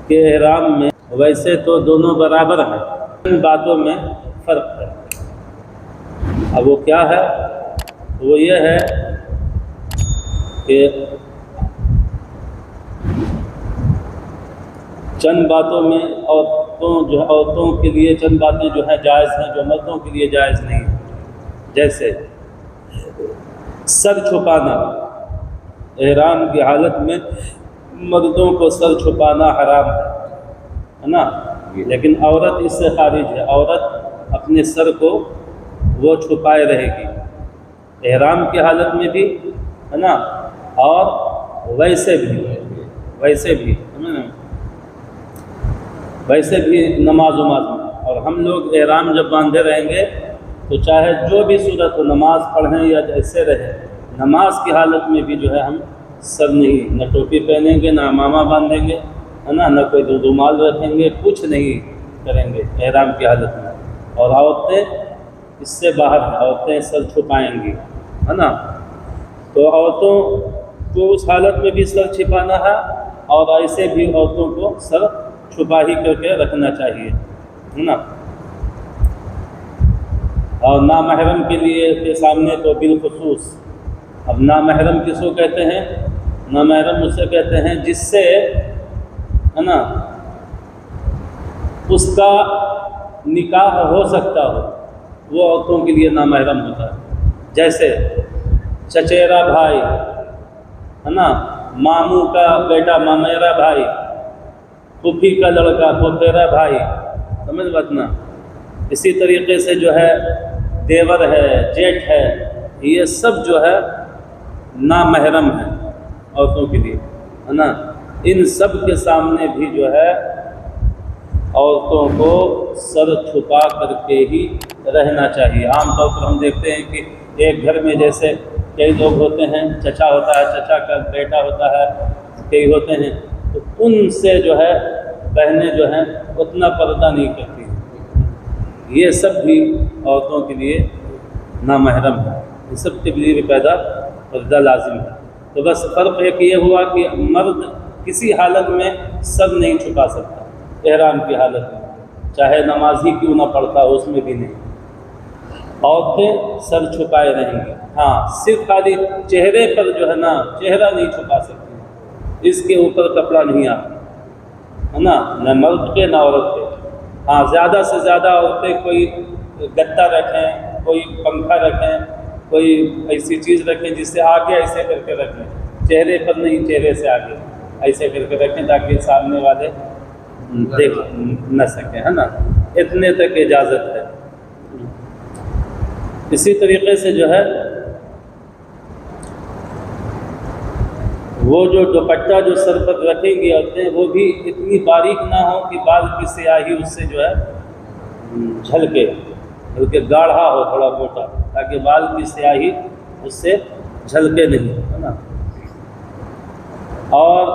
کہ احرام میں ویسے تو دونوں برابر ہیں، ان باتوں میں فرق ہے۔ اب وہ کیا ہے؟ وہ یہ ہے کہ چند باتوں میں عورتوں کے لیے چند باتیں جو ہیں جائز ہیں، جو مردوں کے لیے جائز نہیں ہیں۔ جیسے سر چھپانا، احرام کی حالت میں مردوں کو سر چھپانا حرام ہے نا، لیکن عورت اس سے خارج ہے۔ عورت اپنے سر کو وہ چھپائے رہے گی، احرام کی حالت میں بھی ہے نا، اور ویسے بھی نماز میں۔ اور ہم لوگ احرام جب باندھے رہیں گے تو چاہے جو بھی صورت ہو، نماز پڑھیں یا جیسے رہے، نماز کی حالت میں بھی جو ہے ہم سر نہیں، نہ ٹوپی پہنیں گے، نہ امامہ باندھیں گے ہے نا، نہ کوئی رومال رکھیں گے، کچھ نہیں کریں گے احرام کی حالت میں۔ اور عورتیں اس سے باہر ہیں، عورتیں سر چھپائیں گی ہے نا۔ تو عورتوں کو اس حالت میں بھی سر چھپانا ہے، اور ایسے بھی عورتوں کو سر چھپا ہی کر کے رکھنا چاہیے ہے نا۔ اور نامحرم کے سامنے تو بالخصوص۔ اب نامحرم کس کو کہتے ہیں؟ نامحرم اسے کہتے ہیں جس سے ہے نا اس کا نکاح ہو سکتا ہو، وہ عورتوں کے لیے نامحرم ہوتا ہے۔ جیسے چچیرا بھائی ہے نا، ماموں کا بیٹا مامیرا بھائی، پھوپھی کا لڑکا پھوپھیرا بھائی، سمجھ بات نا۔ اسی طریقے سے جو ہے دیور ہے، جیٹھ ہے، یہ سب جو ہے نامحرم ہیں عورتوں کے لیے ہے نا۔ ان سب کے سامنے بھی جو ہے عورتوں کو سر چھپا کر کے ہی رہنا چاہیے۔ عام طور پر ہم دیکھتے ہیں کہ ایک گھر میں جیسے کئی لوگ ہوتے ہیں، چچا ہوتا ہے، چچا کا بیٹا ہوتا ہے، کئی ہوتے ہیں، تو ان سے جو ہے بہنیں جو ہیں اتنا پردہ نہیں کرتی، یہ سب بھی عورتوں کے لیے نامحرم ہے، یہ سب کے لیے بھی پردہ لازم ہے۔ تو بس فرق ایک یہ ہوا کہ مرد کسی حالت میں سر نہیں چھپا سکتا، احرام کی حالت میں چاہے نماز ہی کیوں نہ پڑھتا ہو، اس میں بھی نہیں۔ عورتیں سر چھپائے رہیں گی، ہاں صرف خالی چہرے پر جو ہے نا چہرہ نہیں چھپا سکتی، اس کے اوپر کپڑا نہیں آتا ہے نا، نہ مرد کے نہ عورت کے۔ ہاں زیادہ سے زیادہ عورتیں کوئی گدا رکھیں، کوئی پنکھا رکھیں، کوئی ایسی چیز رکھیں جس سے آگے ایسے کر کے رکھیں، چہرے پر نہیں، چہرے سے آگے ایسے کر کے رکھیں تاکہ سامنے والے دیکھ نہ سکیں ہے نا، اتنے تک اجازت ہے۔ اسی طریقے سے جو ہے وہ جو دوپٹہ جو سر پر رکھیں گی عورتیں، وہ بھی اتنی باریک نہ ہو کہ بال کی سیاہی اس سے جو ہے جھلکے، بلکہ گاڑھا ہو، تھوڑا موٹا، تاکہ بال کی سیاہی اس سے جھلکے نہیں ہے نا۔ اور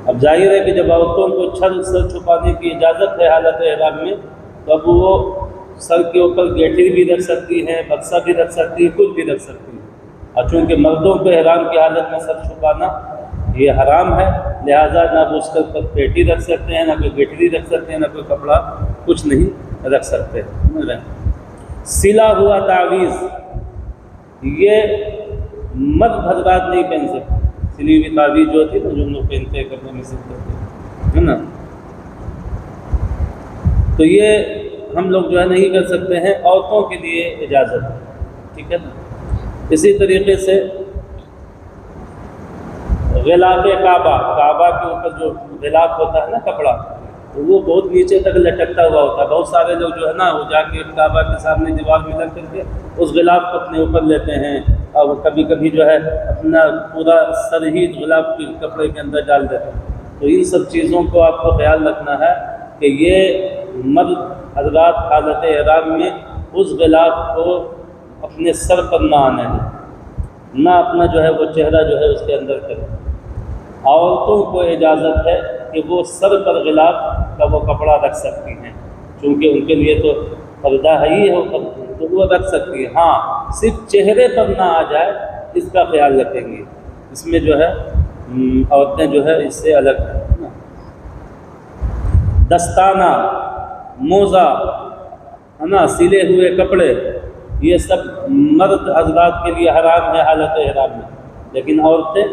اب ظاہر ہے کہ جب عورتوں کو سر چھپانے کی اجازت ہے حالت احرام میں، تو اب وہ سر کے اوپر گیٹھی بھی رکھ سکتی ہیں، بکسا بھی رکھ سکتی ہے، کچھ بھی رکھ سکتی ہے۔ اور چونکہ مردوں کو احرام کی حالت میں سر چھپانا یہ حرام ہے، لہٰذا نہ وہ اس کے اوپر پیٹی رکھ سکتے ہیں، نہ کوئی گیٹھی رکھ سکتے ہیں، نہ کوئی کپڑا، کچھ نہیں رکھ سکتے۔ سلا ہوا تعویذ یہ مرد حضرات نہیں پہن سکتے، سلی ہوئی تعویذ جو ہوتی ہے نا جو ہم لوگ پہنتے ہیں کرنے میں سکتے ہے نا، تو یہ ہم لوگ جو ہے نہیں کر سکتے ہیں، عورتوں کے لیے اجازت ہے، ٹھیک ہے نا۔ اسی طریقے سے غلاف کعبہ کے اوپر جو غلاف ہوتا ہے نا کپڑا، تو وہ بہت نیچے تک لٹکتا ہوا ہوتا ہے۔ بہت سارے لوگ جو ہے نا وہ جا کے کعبہ کے سامنے دیوار میں لگ کر کے اس غلاف کو اپنے اوپر لیتے ہیں، اور کبھی کبھی جو ہے اپنا پورا سر ہی غلاف کے کپڑے کے اندر ڈال دیتے ہیں۔ تو ان سب چیزوں کو آپ کو خیال رکھنا ہے کہ یہ مرد حضرات حالت احرام میں اس غلاف کو اپنے سر پر نہ آنے دیں، نہ اپنا جو ہے وہ چہرہ جو ہے اس کے اندر کریں۔ عورتوں کو اجازت ہے کہ وہ سر پر غلاف کا وہ کپڑا رکھ سکتی ہیں، چونکہ ان کے لیے تو پردہ ہے ہی ہے، تو وہ رکھ سکتی ہے۔ ہاں صرف چہرے پر نہ آ جائے، اس کا خیال رکھیں گی. اس میں جو ہے عورتیں جو ہے اس سے الگ ہیں. دستانہ، موزہ ہے نا، سلے ہوئے کپڑے، یہ سب مرد حضرات کے لیے حرام ہے حالت احرام میں، لیکن عورتیں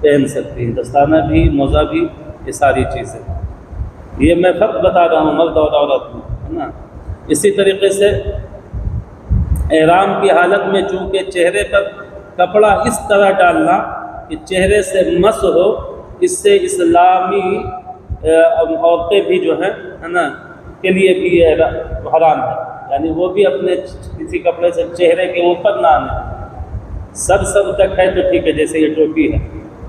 پہن سکتی ہیں. دستانہ بھی، موزہ بھی، یہ ساری چیزیں. یہ میں فرق بتا رہا ہوں مرد اور عورت میں، ہے نا. اسی طریقے سے احرام کی حالت میں چونکہ چہرے پر کپڑا اس طرح ڈالنا کہ چہرے سے مس ہو، اس سے اسلامی عورتیں بھی جو ہیں ہے نا کے لیے بھی یہ حرام ہے. یعنی وہ بھی اپنے کسی کپڑے سے چہرے کے اوپر نہ آنے. سر تک ہے تو ٹھیک ہے، جیسے یہ ٹوپی ہے،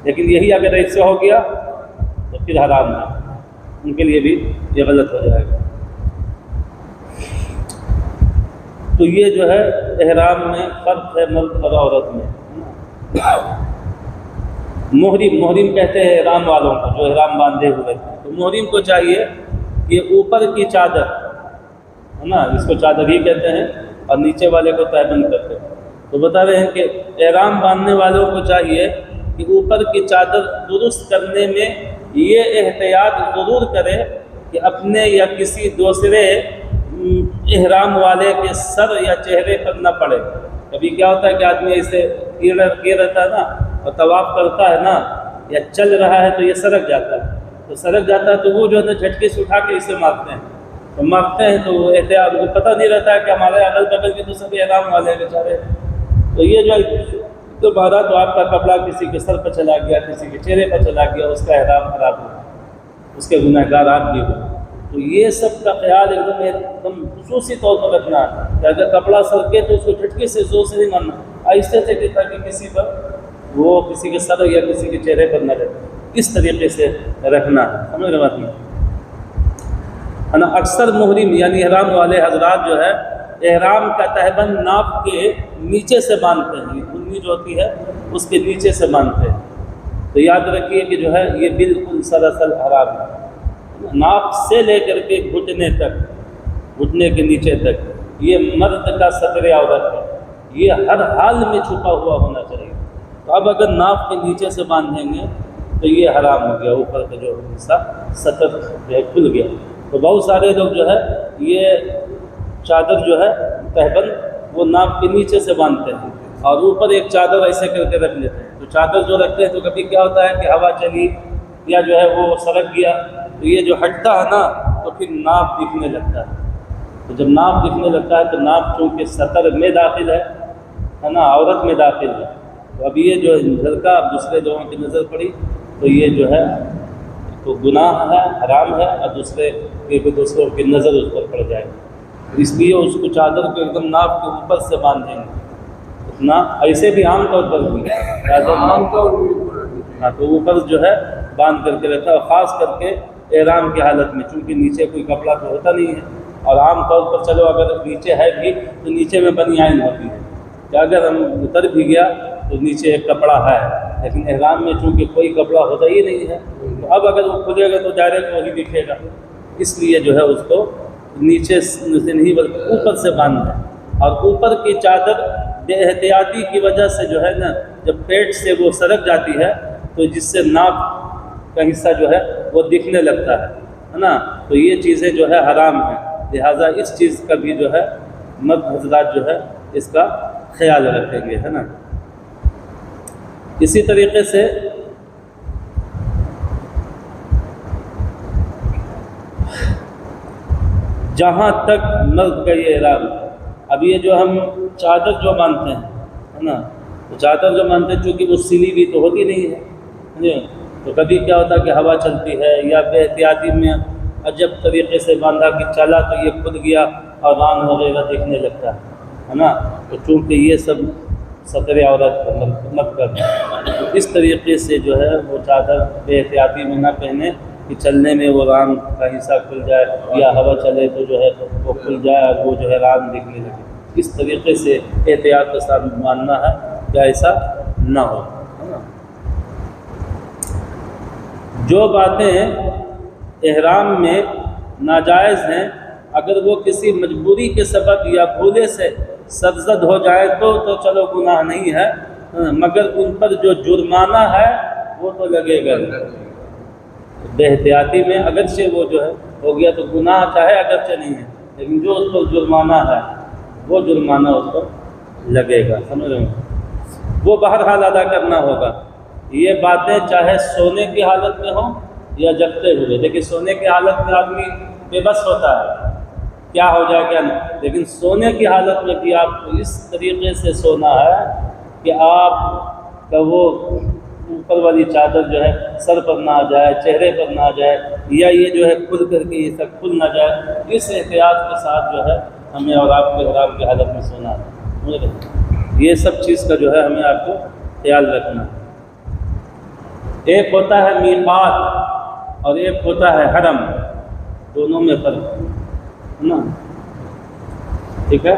لیکن یہی اگر ایسے ہو گیا تو پھر حرام ہے. ان کے لیے بھی یہ غلط ہو جائے گا. تو یہ جو ہے احرام میں فرق ہے مرد اور عورت میں. محرم کہتے ہیں احرام والوں کو جو احرام باندھے ہوئے. تو محرم کو چاہیے کہ اوپر کی چادر ہے نا، اس کو چادر ہی کہتے ہیں، اور نیچے والے کو تہبند کہتے ہیں. تو بتا رہے ہیں کہ احرام باندھنے والوں کو چاہیے کہ اوپر کی چادر درست کرنے میں یہ احتیاط ضرور کرے کہ اپنے یا کسی دوسرے احرام والے کے سر یا چہرے پر نہ پڑے. کبھی کیا ہوتا ہے کہ آدمی اسے کیے رہتا ہے نا، اور طواف کرتا ہے نا، یا چل رہا ہے تو یہ سرک جاتا ہے. تو سرک جاتا ہے تو وہ جو ہے نا جھٹکے سے اٹھا کے اسے مارتے ہیں. تو مارتے ہیں تو وہ احتیاط کو پتہ نہیں رہتا ہے کہ ہمارے اگل بغل کے تو سب احرام والے ہیں بیچارے. تو یہ جو تو مارا تو آپ کا کپڑا کسی کے سر پہ چلا گیا، کسی کے چہرے پہ چلا گیا، اس کا احرام خراب ہو، اس کے گناہ گار آپ بھی ہو. تو یہ سب کا خیال ایک دم خصوصی طور پر رکھنا ہے کہ اگر کپڑا سرکے تو اس کو جھٹکے سے زور سے نہیں مارنا، آہستہ سے، تاکہ کسی پر وہ کسی کے سر یا کسی کے چہرے پر نہ رہے. اس طریقے سے رکھنا ہے. سمجھ رہے بات ہے نا. اکثر محرم یعنی احرام والے حضرات جو ہے احرام کا تہبند ناف کے نیچے سے باندھتے ہیں. یہ کنی جو ہوتی ہے اس کے نیچے سے باندھتے ہیں. تو یاد رکھیے کہ جو ہے یہ بالکل سراسر حرام ہے. ناف سے لے کر کے گھٹنے تک، گھٹنے کے نیچے تک یہ مرد کا ستر عورت ہے. یہ ہر حال میں چھپا ہوا ہونا چاہیے. تو اب اگر ناف کے نیچے سے باندھیں گے تو یہ حرام ہو گیا. اوپر کا جو حصہ ستر جو ہے کھل گیا. تو بہت سارے لوگ جو ہے یہ چادر جو ہے تہبند وہ ناف کے نیچے سے باندھتے ہیں اور اوپر ایک چادر ایسے کر کے رکھ لیتے ہیں. تو چادر جو رکھتے ہیں تو کبھی کیا ہوتا ہے کہ ہوا چلی یا جو ہے وہ سرک گیا تو یہ جو ہٹتا ہے نا تو پھر ناف دکھنے لگتا ہے. تو جب ناف دکھنے لگتا ہے تو ناف چونکہ ستر میں داخل ہے نا، عورت میں داخل ہے. تو اب یہ جو جھلکا اب دوسرے لوگوں کی نظر پڑی تو یہ جو ہے تو گناہ ہے، حرام ہے، اور دوسروں کی نظر اس پر پڑ جائے. اس لیے اس کو چادر کو ایک دم ناف کے اوپر سے باندھیں گے. اتنا ایسے بھی عام طور پر بھی عام طور ہاں تو اوپر جو ہے باندھ کر کے رکھا. اور خاص کر کے احرام کی حالت میں چونکہ نیچے کوئی کپڑا تو ہوتا نہیں ہے، اور عام طور پر چلو اگر نیچے ہے بھی تو نیچے میں بنیان ہوتی ہے کہ اگر ہم اتر بھی گیا تو نیچے ایک کپڑا ہے. لیکن احرام میں چونکہ کوئی کپڑا ہوتا ہی نہیں ہے تو اب اگر وہ کھلے گا تو ڈائریکٹ وہی دکھے گا. اس لیے جو ہے اس کو نیچے سے نہیں بلکہ اوپر سے باندھنا ہے. اور اوپر کی چادر بے احتیاطی کی وجہ سے جو ہے نا جب پیٹ سے وہ سرک جاتی ہے تو جس سے ناف کا حصہ جو ہے وہ دکھنے لگتا ہے نا. تو یہ چیزیں جو ہے حرام ہیں. لہٰذا اس چیز کا بھی جو ہے مرد حضرات جو ہے اس کا خیال رکھیں گے، ہے نا. اسی طریقے سے جہاں تک مرد کا یہ احرام، اب یہ جو ہم چادر جو باندھتے ہیں ہے نا، تو چادر جو باندھتے ہیں چونکہ وہ سلی بھی تو ہوتی نہیں ہے. تو کبھی کیا ہوتا ہے کہ ہوا چلتی ہے یا بے احتیاطی میں عجب طریقے سے باندھا کہ چلا تو یہ کھل گیا اور ران وغیرہ دیکھنے لگتا ہے نا. تو چونکہ یہ سب ستر عورت مت کر، اس طریقے سے جو ہے وہ چادر بے احتیاطی میں نہ پہنے کہ چلنے میں وہ ران کا حصہ کھل جائے یا ہوا چلے تو جو ہے وہ کھل جائے اور وہ جو ہے ران دکھنے لگے. اس طریقے سے احتیاط کے ساتھ ماننا ہے کہ ایسا نہ ہو. جو باتیں احرام میں ناجائز ہیں اگر وہ کسی مجبوری کے سبب یا بھولے سے سرزد ہو جائے تو چلو گناہ نہیں ہے. مگر ان پر جو جرمانہ ہے وہ تو لگے گا۔ بے احتیاطی میں اگرچہ وہ جو ہے ہو گیا تو گناہ چاہے اگرچہ نہیں ہے، لیکن جو اس پر جرمانہ ہے وہ جرمانہ اس پر لگے گا، سمجھ رہے ہیں؟ وہ بہرحال ادا کرنا ہوگا۔ یہ باتیں چاہے سونے کی حالت میں ہوں یا جگتے ہوئے، لیکن سونے کی حالت میں آدمی بے بس ہوتا ہے، کیا ہو جائے کیا نہیں، لیکن سونے کی حالت میں بھی آپ کو اس طریقے سے سونا ہے کہ آپ کا وہ اوپر والی چادر جو ہے سر پر نہ آ جائے، چہرے پر نہ آ جائے، یا یہ جو ہے کھل کر کے یہ سب کھل نہ جائے۔ اس احتیاط کے ساتھ جو ہے ہمیں اور آپ کے احرام کی حالت میں سونا ہے۔ یہ سب چیز کا جو ہے ہمیں آپ کو خیال رکھنا ہے۔ ایک ہوتا ہے میقات اور ایک ہوتا ہے حرم، دونوں میں فرق ہے نا، ٹھیک ہے؟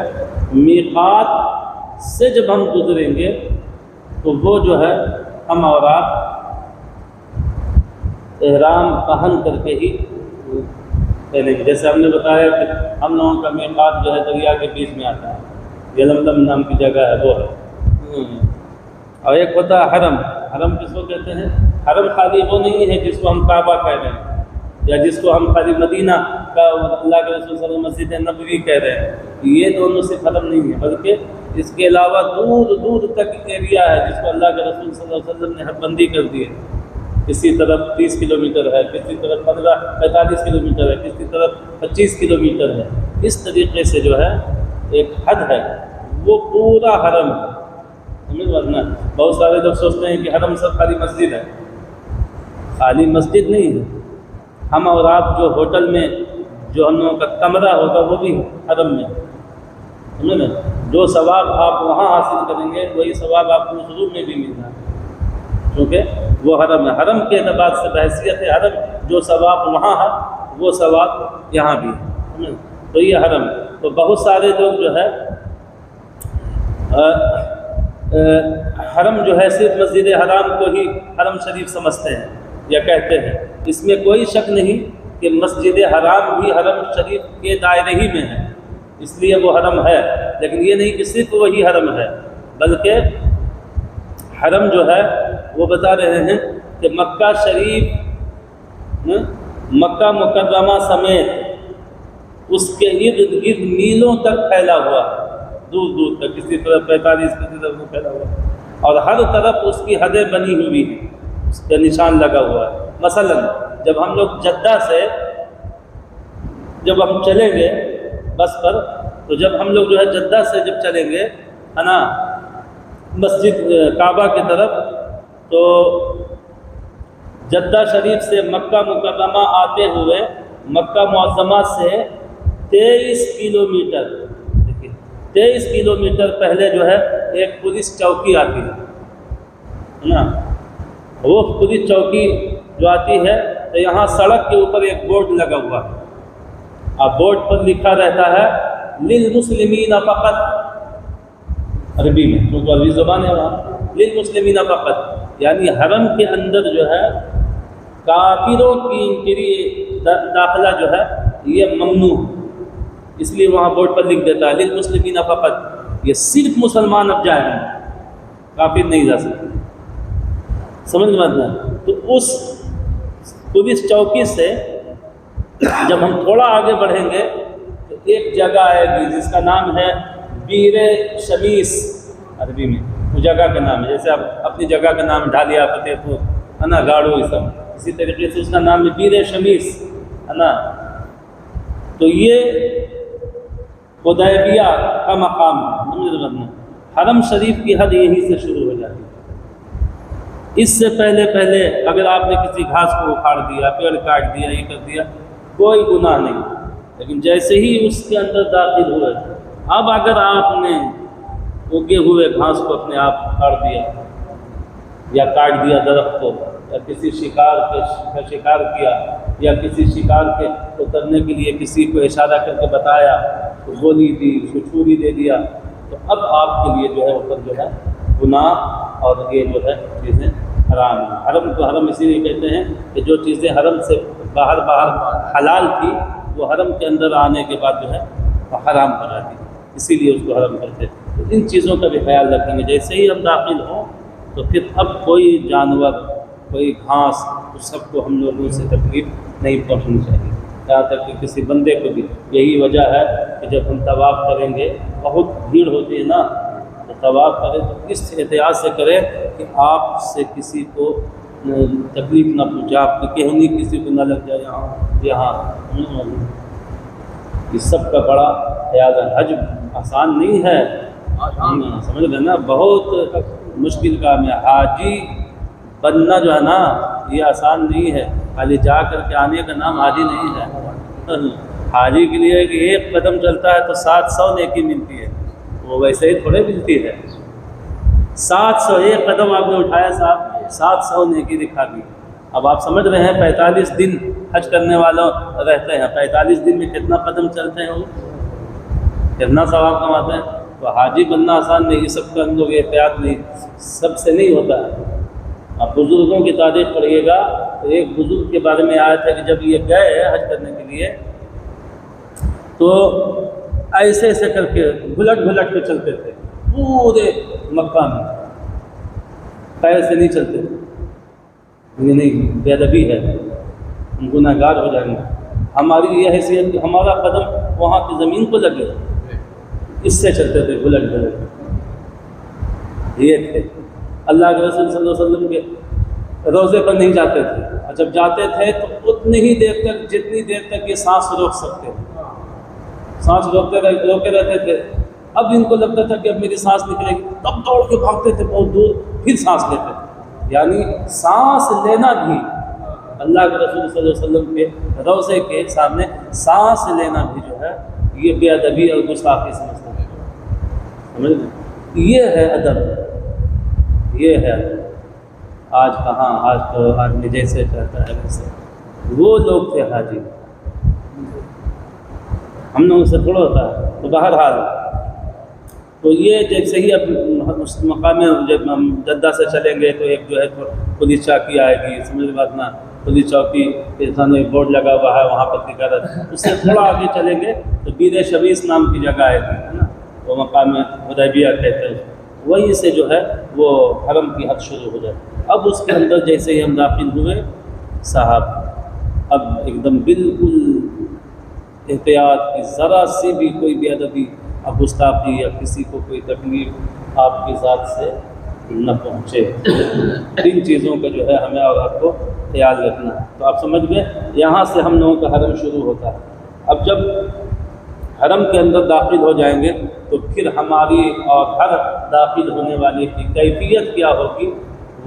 میقات سے جب ہم گزریں گے تو وہ جو ہے ہم اور آپ احرام پہن کر کے ہی پہلے، جیسے ہم نے بتایا کہ ہم لوگوں کا میقات جو ہے دریا کے بیچ میں آتا ہے، یلملم نام کی جگہ ہے وہ ہے۔ اور ایک ہوتا ہے حرم۔ حرم کس کو کہتے ہیں؟ حرم خالی وہ نہیں ہے جس کو ہم کعبہ کہہ رہے ہیں، یا جس کو ہم خالی مدینہ کا اللہ کے رسول صلی اللہ علیہ وسلم مسجد نبوی کہہ رہے ہیں۔ یہ دونوں صرف حرم نہیں ہے، بلکہ اس کے علاوہ دور دور تک ایریا ہے جس کو اللہ کے رسول صلی اللہ علیہ وسلم نے حد بندی کر دی ہے۔ کسی طرف 30 کلومیٹر ہے، کسی طرف 45 کلومیٹر ہے، کسی طرف 25 کلومیٹر ہے۔ اس طریقے سے جو ہے ایک حد ہے، وہ پورا حرم ہے۔ ورنہ بہت سارے لوگ سوچتے ہیں کہ حرم سب خالی مسجد ہے، خالی مسجد نہیں ہے۔ ہم اور آپ جو ہوٹل میں جو ہم لوگوں کا کمرہ ہوگا وہ بھی حرم میں، سمجھے نا؟ جو ثواب آپ وہاں حاصل کریں گے وہی ثواب آپ کو اس روم میں بھی ملنا ہے، کیونکہ وہ حرم ہے۔ حرم کے اعتبار سے بحیثیت حرم جو ثواب وہاں ہے وہ ثواب یہاں بھی ہے، تو یہ حرم ہے۔ تو بہت سارے لوگ جو ہے حرم جو ہے صرف مسجد حرام کو ہی حرم شریف سمجھتے ہیں یا کہتے ہیں۔ اس میں کوئی شک نہیں کہ مسجد حرام بھی حرم شریف کے دائرے ہی میں ہے، اس لیے وہ حرم ہے، لیکن یہ نہیں کہ صرف وہی حرم ہے، بلکہ حرم جو ہے وہ بتا رہے ہیں کہ مکہ شریف، مکہ مکرمہ سمیت اس کے ارد گرد میلوں تک پھیلا ہوا ہے، دور دور تک، کسی طرف 45 کسی طرف پھیلا ہوا ہے، اور ہر طرف اس کی حدیں بنی ہوئی ہیں، اس کا نشان لگا ہوا ہے۔ مثلا جب ہم لوگ جدہ سے جب ہم چلیں گے بس پر، تو جب ہم لوگ جو ہے جدہ سے جب چلیں گے ہے نا مسجد کعبہ کی طرف، تو جدہ شریف سے مکہ مکرمہ آتے ہوئے مکہ معظمہ سے 23 کلومیٹر، دیکھیے 23 کلومیٹر پہلے جو ہے ایک پولیس چوکی آتی ہے نا، وہ پولیس چوکی جو آتی ہے تو یہاں سڑک کے اوپر ایک بورڈ لگا ہوا ہے، اب بورڈ پر لکھا رہتا ہے للمسلمین فقط، عربی میں، کیونکہ عربی زبان ہے وہاں، للمسلمین فقط، یعنی حرم کے اندر جو ہے کافروں کی داخلہ جو ہے یہ ممنوع، اس لیے وہاں بورڈ پر لکھ دیتا ہے للمسلمین فقط، یہ صرف مسلمان اب جائیں گے، کافر نہیں جا سکتے، سمجھ میں آتا ہے۔ تو اس پولیس چوکی سے جب ہم تھوڑا آگے بڑھیں گے تو ایک جگہ آئے گی جس کا نام ہے بیر شمیس، عربی میں وہ جگہ کا نام ہے، جیسے آپ اپنی جگہ کا نام ڈھالیا، فتح پور ہے نا، گاڑو، یہ سب اسی طریقے سے اس کا نام ہے بیر شمیس ہے نا۔ تو یہ حدیبیہ کا مقام ہے، حرم شریف کی حد یہیں سے شروع ہو جاتی ہے۔ اس سے پہلے اگر آپ نے کسی گھاس کو اکھاڑ دیا، پیڑ کاٹ دیا، یہ کر دیا، کوئی گناہ نہیں، لیکن جیسے ہی اس کے اندر داخل ہوئے، اب اگر آپ نے اگے ہوئے گھاس کو اپنے آپ اکھاڑ دیا یا کاٹ دیا درخت کو، یا کسی شکار کا شکار کیا، یا کسی شکار کے کو کرنے کے لیے کسی کو اشارہ کر کے بتایا، تو گولی دی، اس کو چھری دے دیا، تو اب آپ کے لیے جو ہے اوپر جو ہے گناہ اور یہ جو ہے چیزیں حرام ہیں۔ حرم کو حرم اسی لیے کہتے ہیں کہ جو چیزیں حرم سے باہر حلال تھی وہ حرم کے اندر آنے کے بعد جو ہے وہ حرام ہو جاتی، اسی لیے اس کو حرم کرتے ہیں۔ تو ان چیزوں کا بھی خیال رکھیں گے. جیسے ہی ہم داخل ہوں تو پھر اب کوئی جانور کوئی گھاس اس سب کو ہم لوگوں سے تکلیف نہیں پہنچنی چاہیے. یہاں تک کہ کسی بندے کو بھی. یہی وجہ ہے کہ جب ہم طواف کریں گے بہت بھیڑ ہوتی ہے نا, تو طواف کریں تو اس احتیاط سے کریں کہ آپ سے کسی کو تکلیف نہ پہنچے, آپ کی کہنی کسی کو نہ لگ جائے یہاں. اس سب کا بڑا خیال ہے. حج آسان نہیں ہے, سمجھ لیں نا, بہت مشکل کام ہے. حاجی بننا جو ہے نا یہ آسان نہیں ہے. خالی جا کر کے آنے کا نام حاجی نہیں ہے. حاجی کے لیے کہ ایک قدم چلتا ہے تو 700 نیکی ملتی ہے, وہ ویسے ہی تھوڑے ملتی ہے. 700 ایک قدم آپ نے اٹھایا صاحب 700 نیکی دکھا دی. اب آپ سمجھ رہے ہیں 45 دن حج کرنے والوں رہتے ہیں, 45 دن میں کتنا قدم چلتے ہیں, وہ کتنا ثواب کماتے ہیں. تو حاجی بننا آسان نہیں, یہ سب کا ہم لوگ احتیاط نہیں, سب سے نہیں ہوتا ہے. آپ بزرگوں کی تاریخ پڑھیے گا تو ایک بزرگ کے بارے میں آیا تھا کہ جب یہ گئے حج کرنے کے لیے تو ایسے ایسے کر کے گھلٹ کے چلتے تھے پورے مکہ میں, پیر سے نہیں چلتے تھے. یہ نہیں, بے ادبی ہے, ہم گنہگار ہو جائیں گے. ہماری یہ حیثیت کہ ہمارا قدم وہاں کی زمین کو لگے, اس سے چلتے تھے گھلٹ. یہ تھے اللہ کے رسول صلی اللہ علیہ وسلم کے روزے پر نہیں جاتے تھے, اور جب جاتے تھے تو اتنی ہی دیر تک جتنی دیر تک یہ سانس روک سکتے تھے, سانس روکے رہتے تھے. اب ان کو لگتا تھا کہ اب میری سانس نکلے گی, تب دوڑ کے بھاگتے تھے بہت دور, پھر سانس لیتے تھے. یعنی سانس لینا بھی اللہ کے رسول صلی اللہ علیہ وسلم کے روضے کے سامنے سانس لینا بھی جو ہے یہ بے ادبی اور گستاخی سمجھتا ہے. سمجھ لیں, یہ ہے ادب, یہ ہے ادب. آج کہاں, آج تو آدمی جیسے چاہتا ہے ویسے. وہ لوگ تھے حاجی, ہم لوگوں سے تھوڑا ہوتا ہے. تو بہرحال تو یہ جیسے ہی اب اس مقام میں جب ہم جدہ سے چلیں گے تو ایک جو ہے پولیس چوکی آئے گی, سمجھ بات نا, پولیس چوکی کے سامنے ایک بورڈ لگا ہوا ہے وہاں پر تجارت. اس سے تھوڑا آگے چلیں گے تو بیر شبیس نام کی جگہ آئے گی, ہے نا, وہ مقام حدیبیہ کہتے ہیں. وہیں سے جو ہے وہ حرم کی حد شروع ہو جائے. اب اس کے اندر جیسے ہی ہم داخل ہوئے صاحب, اب ایک دم بالکل احتیاط کی, ذرا سی بھی کوئی بے ادبی اب گستاخی یا کسی کو کوئی تکلیف آپ کی ذات سے نہ پہنچے. ان چیزوں کا جو ہے ہمیں اور آپ کو خیال رکھنا. تو آپ سمجھ گئے, یہاں سے ہم لوگوں کا حرم شروع ہوتا ہے. اب جب حرم کے اندر داخل ہو جائیں گے تو پھر ہماری اور ہر داخل ہونے والے کی کیفیت کیا ہوگی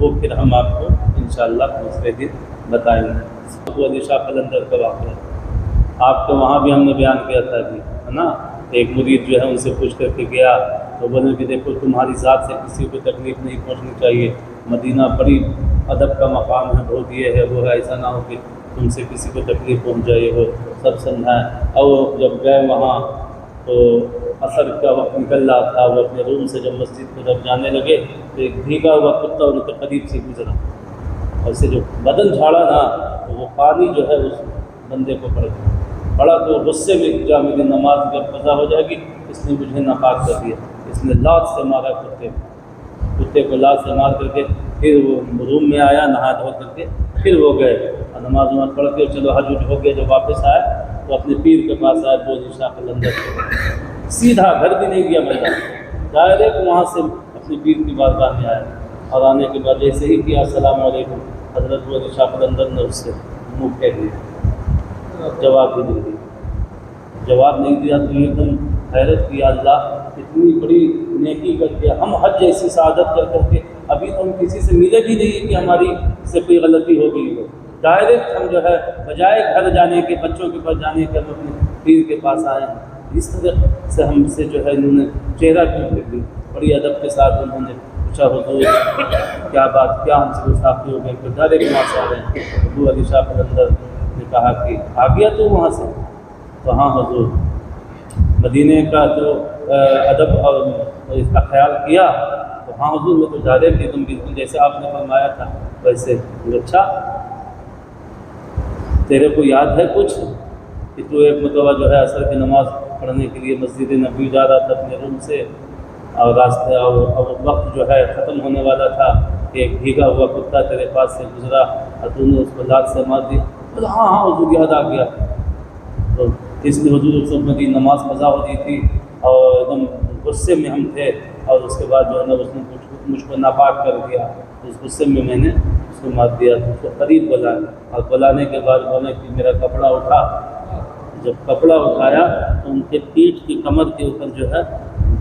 وہ پھر ہم آپ کو انشاءاللہ دوسرے دن بتائیں گے. ابو علی شاہ قلندر کا واقعہ آپ کو وہاں بھی ہم نے بیان کیا تھا ابھی, ہے نا. ایک مرید جو ہے ان سے پوچھ کر کے گیا تو بولے کہ دیکھو تمہاری ذات سے کسی کو تکلیف نہیں پہنچنی چاہیے, مدینہ بڑی ادب کا مقام ہے, بہت یہ ہے وہ ہے, ایسا نہ ہو کہ تم سے کسی کو تکلیف پہنچ جائے. وہ سب سمجھائیں. اور جب گئے وہاں تو عصر کا وقت نکل رہا تھا, وہ اپنے روم سے جب مسجد کی طرف جانے لگے تو ایک بھیگا ہوا کتا ان کے قریب سے گزرا, اور اسے جو بدن جھاڑا نا تو وہ پانی جو ہے اس بندے کو پڑا تو غصے میں جا, میری نماز جب قضا ہو جائے گی اس نے مجھے ناپاک کر دیا. اس نے لات سے مارا کتے کو لات سے مار کر کے پھر وہ روم میں آیا نہا دھو کر کے, پھر وہ گئے اور نماز پڑھ کے چلو حج ہو گیا. جب واپس آئے تو اپنے پیر کے پاس آئے, ابو علی شاہ قلندر, سیدھا گھر بھی نہیں گیا میدان, ڈائریکٹ وہاں سے اپنے پیر کی بارگاہ میں آیا. اور آنے کے بعد جیسے ہی کیا السلام علیکم, حضرت ابو علی شاہ قلندر نے اس سے منہ پھیر لیا, جواب بھی نہیں دیا. جواب نہیں دیا تو ایک دم حیرت کی, اللہ اتنی بڑی نیکی کر کے ہم حج جیسی سعادت کر کے ابھی تو ہم کسی سے ملے بھی نہیں کہ ہماری سے کوئی غلطی ہو گئی ہو. ڈائریکٹ ہم جو ہے بجائے گھر جانے کے, بچوں کے پاس جانے کے, ہم اپنے پیر کے پاس آئے ہیں. اس طرح سے ہم سے جو ہے انہوں نے چہرہ کیوں پھیر دی, بڑی ادب کے ساتھ انہوں نے پوچھا حضور کیا بات, کیا ہم سے گستاخی ہو گئی, تو ڈائریکٹ وہاں سے آ رہے ہیں. ابو علی شاہ قلندر نے کہا کہ آ گیا تو وہاں سے, تو ہاں حضور, مدینے کا جو ادب اور اس کا خیال کیا تو ہاں حضور میں تو ڈائریکٹ ایک دم بالکل جیسے آپ نے فرمایا تھا ویسے. اچھا تیرے کو یاد ہے کچھ کہ تو ایک مرتبہ جو ہے عصر کی نماز پڑھنے کے لیے مسجد نبوی جا رہا تھا اپنے روم سے, اور راستے اور وقت جو ہے ختم ہونے والا تھا کہ ایک بھیگا ہوا کتا تیرے پاس سے گزرا اور تو نے اس کو لات سے مار دی. بولا ہاں ہاں حضور یاد آ گیا. تو اس لیے حضور صلی اللہ علیہ وسلم کی نماز قضا ہو رہی تھی اور ایک دم غصے میں ہم تھے, اور اس کے بعد جو ہے نا اس نے مجھ کو ناپاک کر دیا. اس غصے میں نے اس کو مار دیا. اس کو قریب بلایا اور بلانے کے بعد بولا کہ میرا کپڑا اٹھا. جب کپڑا اٹھایا تو ان کے پیٹھ کی کمر کے اوپر جو ہے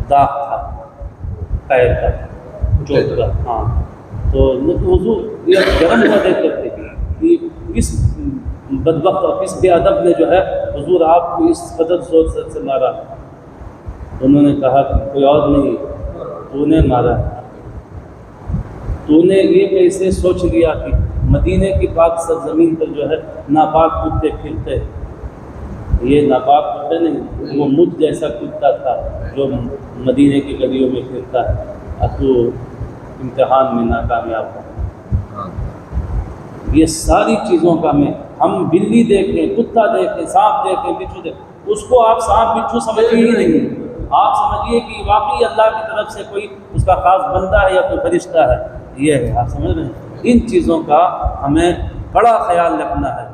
داغ تھا, قید کا, چوٹ کا. ہاں تو حضور یہ گرم ہوا دیکھ کرتے کہ کس بدبخت اور کس بے ادب نے جو ہے حضور آپ کو اس قدر زور سے مارا. انہوں نے کہا کہ کوئی اور نہیں, تو نے مارا. تو نے یہ کیسے سوچ لیا کہ مدینے کی پاک سرزمین پر جو ہے ناپاک کتے پھرتے. یہ ناپاک کتے نہیں, وہ مجھ جیسا کتا تھا جو مدینے کی گلیوں میں پھرتا ہے, اور تو امتحان میں ناکامیاب ہو. یہ ساری چیزوں کا میں ہم بلی دیکھیں, کتا دیکھیں, سانپ دیکھیں, بچھو دیکھیں, اس کو آپ سانپ بچھو سمجھیے ہی نہیں. آپ سمجھیے کہ واقعی اللہ کی طرف سے کوئی اس کا خاص بندہ ہے یا کوئی فرشتہ ہے. یہ ہے, آپ سمجھ رہے ہیں. ان چیزوں کا ہمیں بڑا خیال رکھنا ہے.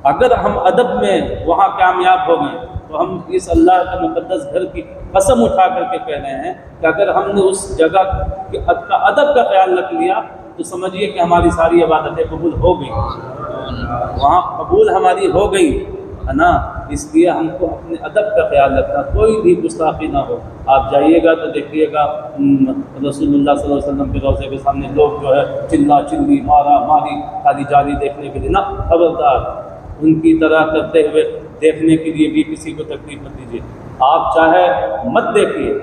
اگر ہم ادب میں وہاں کامیاب ہو گئے تو ہم اس اللہ کے مقدس گھر کی قسم اٹھا کر کے کہہ رہے ہیں کہ اگر ہم نے اس جگہ کے ادب کا خیال رکھ لیا تو سمجھیے کہ ہماری ساری عبادتیں قبول ہو گئی, وہاں قبول ہماری ہو گئی ہے نا. اس لیے ہم کو اپنے ادب کا خیال رکھنا, کوئی بھی گستاخی نہ ہو. آپ جائیے گا تو دیکھیے گا رسول اللہ صلی اللہ علیہ وسلم کے روضے کے سامنے لوگ جو ہے چلا چلی, مارا ماری, خالی جاری دیکھنے کے لیے نہ, خبردار ان کی طرح کرتے ہوئے دیکھنے کے لیے بھی کسی کو تکلیف مت دیجیے. آپ چاہے مت دیکھیے,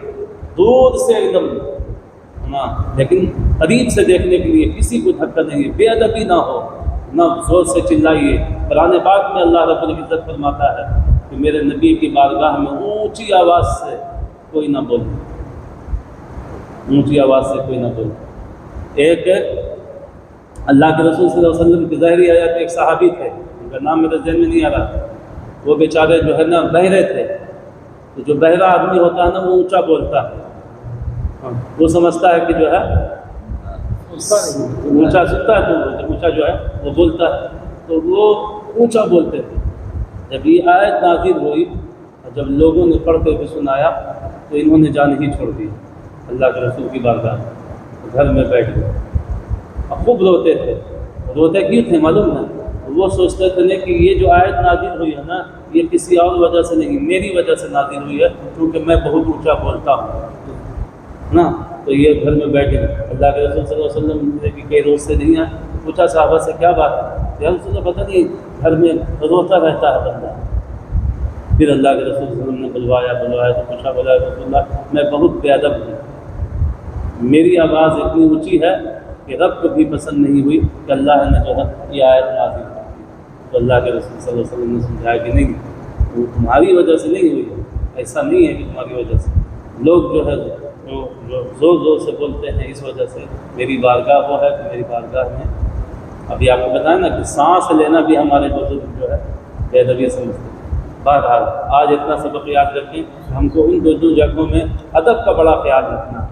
دور سے ایک دم نا, لیکن قریب سے دیکھنے کے لیے کسی کو دھکا نہیں, بے ادبی نہ ہو, نہ زور سے چلائیے. قرآن پاک میں اللہ رب العزت فرماتا ہے کہ میرے نبی کی بارگاہ میں اونچی آواز سے کوئی نہ بولے, اونچی آواز سے کوئی نہ بولے. ایک اللہ کے رسول صلی اللہ علیہ وسلم کی ظاہری آیات ایک صحابی تھے, ان کا نام میرے ذہن میں نہیں آ رہا. وہ بیچارے جو ہے نا بہرے تھے. تو جو بہرا آدمی ہوتا ہے نا وہ اونچا بولتا ہے, وہ سمجھتا ہے کہ جو ہے اونچا سنتا ہے تو اونچا جو ہے وہ بولتا ہے. تو وہ اونچا بولتے تھے. جب یہ آیت نازل ہوئی اور جب لوگوں نے پڑھ کر کے سنایا تو انہوں نے جان ہی چھوڑ دی. اللہ کے رسول کی بارگاہ گھر میں بیٹھ گئے اور خوب روتے تھے. روتے کیوں تھے معلوم ہے؟ وہ سوچتے تھے کہ یہ جو آیت نازل ہوئی ہے نا یہ کسی اور وجہ سے نہیں, میری وجہ سے نازل ہوئی ہے کیونکہ میں بہت اونچا بولتا ہوں نا. تو یہ گھر میں بیٹھے. اللہ کے رسول صلی اللہ علیہ وسلم کی کئی روز سے نہیں آئے. پوچھا صحابہ سے کیا بات ہے؟ یا رسول اللہ پتہ نہیں گھر میں روتا رہتا ہے بندہ. پھر اللہ کے رسول صلی اللہ علیہ وسلم نے بلوایا تو پوچھا, بولا رسول اللہ میں بہت بے ادب ہوں, میری آواز اتنی اونچی ہے کہ رب کو بھی پسند نہیں ہوئی کہ اللہ نے جو ہے یہ آیت نازل کی. تو اللہ کے رسول صلی اللہ علیہ وسلم نے سمجھایا کہ نہیں, وہ تمہاری وجہ سے نہیں ہوئی, ایسا نہیں ہے کہ تمہاری وجہ سے. لوگ جو ہے جو زور زور سے بولتے ہیں اس وجہ سے میری بارگاہ وہ ہے کہ میری بارگاہ میں, ابھی آپ کو بتائیں نا کہ سانس لینا بھی ہمارے بزرگ جو ہے بے ادبی سمجھتے ہیں. بہرحال آج اتنا سبق یاد رکھیں کہ ہم کو ان دو جگہوں میں ادب کا بڑا خیال رکھنا.